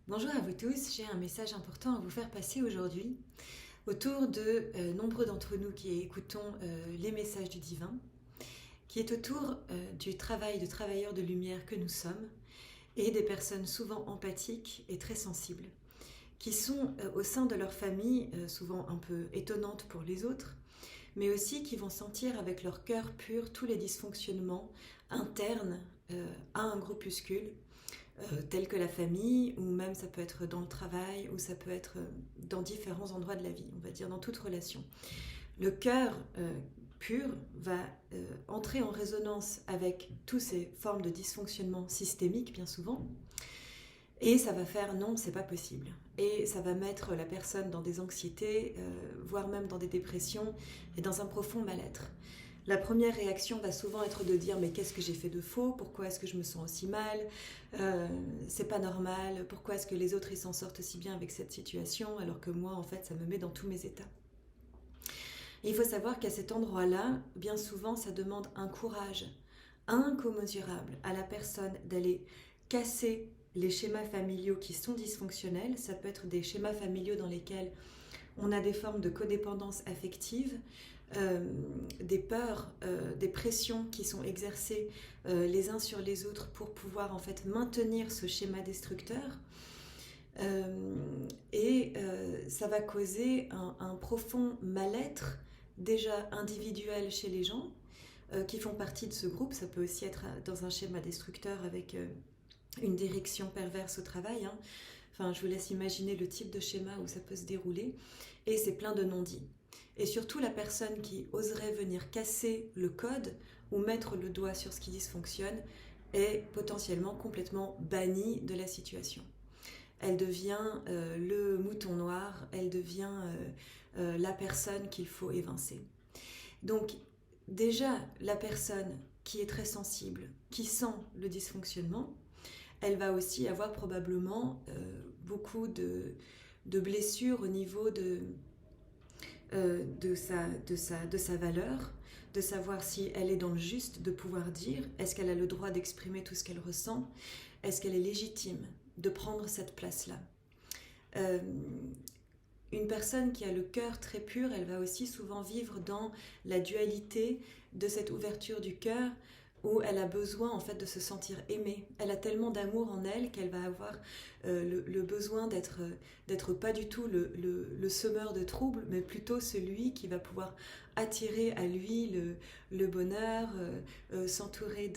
Bonjour à vous tous, j'ai un message important à vous faire passer aujourd'hui autour de nombreux d'entre nous qui écoutons les messages du divin, qui est autour du travail de travailleurs de lumière que nous sommes et des personnes souvent empathiques et très sensibles, qui sont au sein de leur famille souvent un peu étonnantes pour les autres, mais aussi qui vont sentir avec leur cœur pur tous les dysfonctionnements internes à un groupuscule tels que la famille, ou même ça peut être dans le travail, ou ça peut être dans différents endroits de la vie, on va dire dans toute relation. Le cœur pur va entrer en résonance avec toutes ces formes de dysfonctionnement systémique, bien souvent, et ça va faire non, c'est pas possible. Et ça va mettre la personne dans des anxiétés, voire même dans des dépressions et dans un profond mal-être. La première réaction va souvent être de dire mais qu'est-ce que j'ai fait de faux? Pourquoi est-ce que je me sens aussi mal? C'est pas normal. Pourquoi est-ce que les autres ils s'en sortent aussi bien avec cette situation alors que moi en fait ça me met dans tous mes états? Et il faut savoir qu'à cet endroit-là, bien souvent ça demande un courage incommensurable à la personne d'aller casser les schémas familiaux qui sont dysfonctionnels. Ça peut être des schémas familiaux dans lesquels on a des formes de codépendance affective, des peurs, des pressions qui sont exercées les uns sur les autres pour pouvoir en fait maintenir ce schéma destructeur. Ça va causer un profond mal-être déjà individuel chez les gens qui font partie de ce groupe. Ça peut aussi être dans un schéma destructeur avec une direction perverse au travail. Hein. Enfin, je vous laisse imaginer le type de schéma où ça peut se dérouler. Et c'est plein de non-dits. Et surtout, la personne qui oserait venir casser le code ou mettre le doigt sur ce qui dysfonctionne est potentiellement complètement bannie de la situation. Elle devient le mouton noir, elle devient la personne qu'il faut évincer. Donc, déjà, la personne qui est très sensible, qui sent le dysfonctionnement, elle va aussi avoir probablement beaucoup de blessures au niveau de sa valeur, de savoir si elle est dans le juste, de pouvoir dire, est-ce qu'elle a le droit d'exprimer tout ce qu'elle ressent, est-ce qu'elle est légitime de prendre cette place-là. Euh, une personne qui a le cœur très pur, elle va aussi souvent vivre dans la dualité de cette ouverture du cœur où elle a besoin en fait de se sentir aimée. Elle a tellement d'amour en elle qu'elle va avoir le besoin d'être pas du tout le semeur de troubles, mais plutôt celui qui va pouvoir attirer à lui le bonheur, s'entourer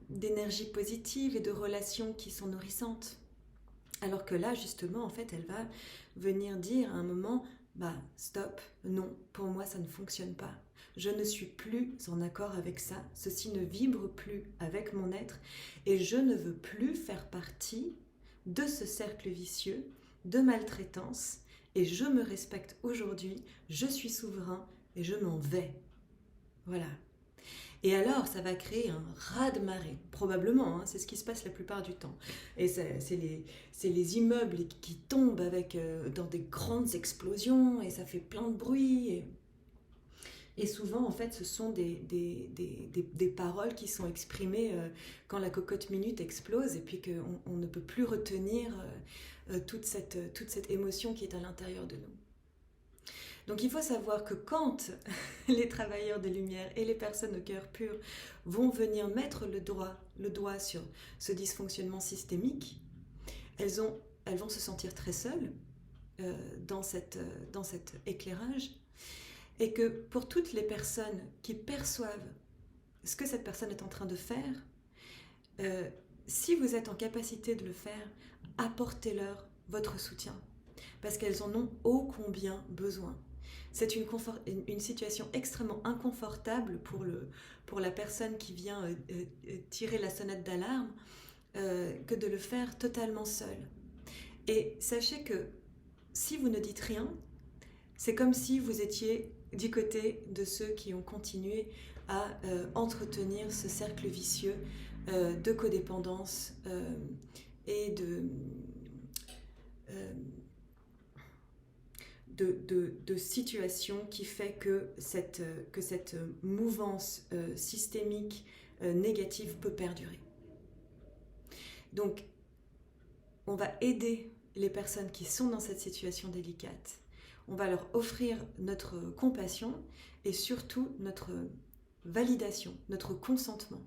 d'énergie positive et de relations qui sont nourrissantes. Alors que là, justement, en fait, elle va venir dire à un moment, bah stop, non, pour moi ça ne fonctionne pas. Je ne suis plus en accord avec ça, ceci ne vibre plus avec mon être et je ne veux plus faire partie de ce cercle vicieux de maltraitance et je me respecte aujourd'hui, je suis souverain et je m'en vais. Voilà. Et alors, ça va créer un raz-de-marée, probablement, hein, c'est ce qui se passe la plupart du temps. Et c'est les immeubles qui tombent dans des grandes explosions, et ça fait plein de bruit. Et souvent, en fait, ce sont des paroles qui sont exprimées quand la cocotte minute explose, et puis qu'on ne peut plus retenir toute cette émotion qui est à l'intérieur de nous. Donc il faut savoir que quand les travailleurs de lumière et les personnes au cœur pur vont venir mettre le doigt sur ce dysfonctionnement systémique, elles vont se sentir très seules dans cet éclairage et que pour toutes les personnes qui perçoivent ce que cette personne est en train de faire, si vous êtes en capacité de le faire, apportez-leur votre soutien parce qu'elles en ont ô combien besoin. C'est une situation extrêmement inconfortable pour la personne qui vient tirer la sonnette d'alarme que de le faire totalement seule. Et sachez que si vous ne dites rien, c'est comme si vous étiez du côté de ceux qui ont continué à entretenir ce cercle vicieux de codépendance et euh, de situation qui fait que cette mouvance systémique négative peut perdurer. Donc, on va aider les personnes qui sont dans cette situation délicate. On va leur offrir notre compassion et surtout notre validation, notre consentement.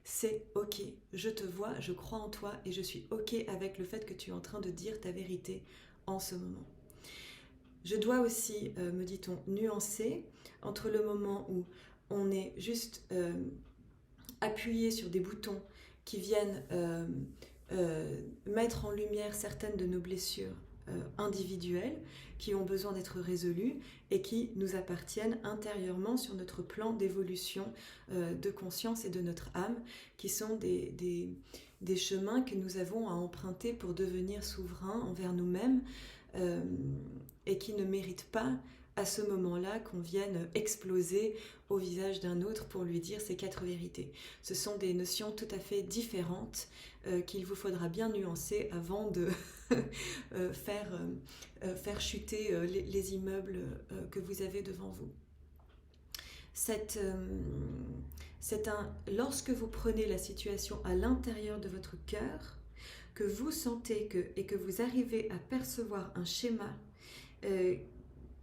C'est ok, je te vois, je crois en toi et je suis ok avec le fait que tu es en train de dire ta vérité en ce moment. Je dois aussi, me dit-on, nuancer entre le moment où on est juste appuyé sur des boutons qui viennent mettre en lumière certaines de nos blessures individuelles qui ont besoin d'être résolues et qui nous appartiennent intérieurement sur notre plan d'évolution de conscience et de notre âme, qui sont des chemins que nous avons à emprunter pour devenir souverains envers nous-mêmes et qui ne méritent pas à ce moment-là qu'on vienne exploser au visage d'un autre pour lui dire ses 4 vérités. Ce sont des notions tout à fait différentes qu'il vous faudra bien nuancer avant de faire chuter les immeubles que vous avez devant vous. Lorsque vous prenez la situation à l'intérieur de votre cœur, que vous sentez et que vous arrivez à percevoir un schéma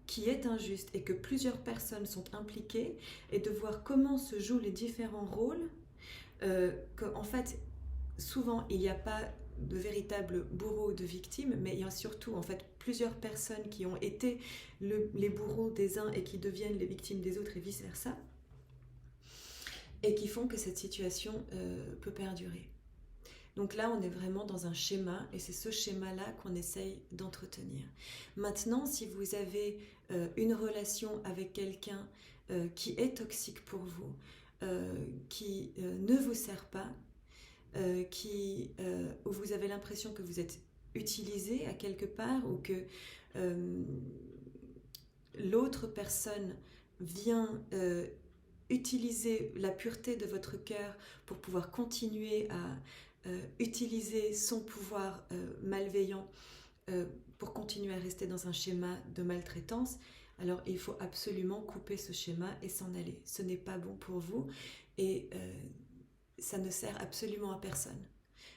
qui est injuste et que plusieurs personnes sont impliquées et de voir comment se jouent les différents rôles, qu'en fait, souvent, il n'y a pas de véritable bourreau de victimes, mais il y a surtout en fait plusieurs personnes qui ont été les bourreaux des uns et qui deviennent les victimes des autres et vice-versa, et qui font que cette situation peut perdurer. Donc là, on est vraiment dans un schéma et c'est ce schéma-là qu'on essaye d'entretenir. Maintenant, si vous avez une relation avec quelqu'un qui est toxique pour vous, qui ne vous sert pas, où vous avez l'impression que vous êtes utilisé à quelque part ou que l'autre personne vient utiliser la pureté de votre cœur pour pouvoir continuer à utiliser son pouvoir malveillant pour continuer à rester dans un schéma de maltraitance, alors il faut absolument couper ce schéma et s'en aller. Ce n'est pas bon pour vous et ça ne sert absolument à personne.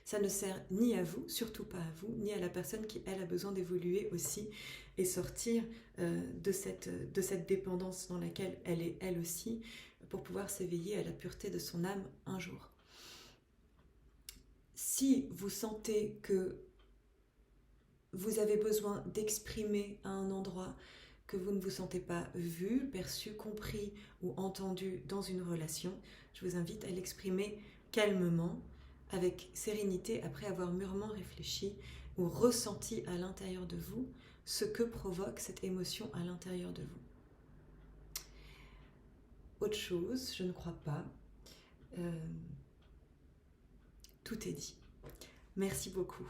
Ça ne sert ni à vous, surtout pas à vous, ni à la personne qui, elle, a besoin d'évoluer aussi et sortir de cette dépendance dans laquelle elle est, elle aussi, pour pouvoir s'éveiller à la pureté de son âme un jour. Si vous sentez que vous avez besoin d'exprimer à un endroit que vous ne vous sentez pas vu, perçu, compris ou entendu dans une relation, je vous invite à l'exprimer calmement, avec sérénité, après avoir mûrement réfléchi ou ressenti à l'intérieur de vous ce que provoque cette émotion à l'intérieur de vous. Autre chose, je ne crois pas. Tout est dit. Merci beaucoup.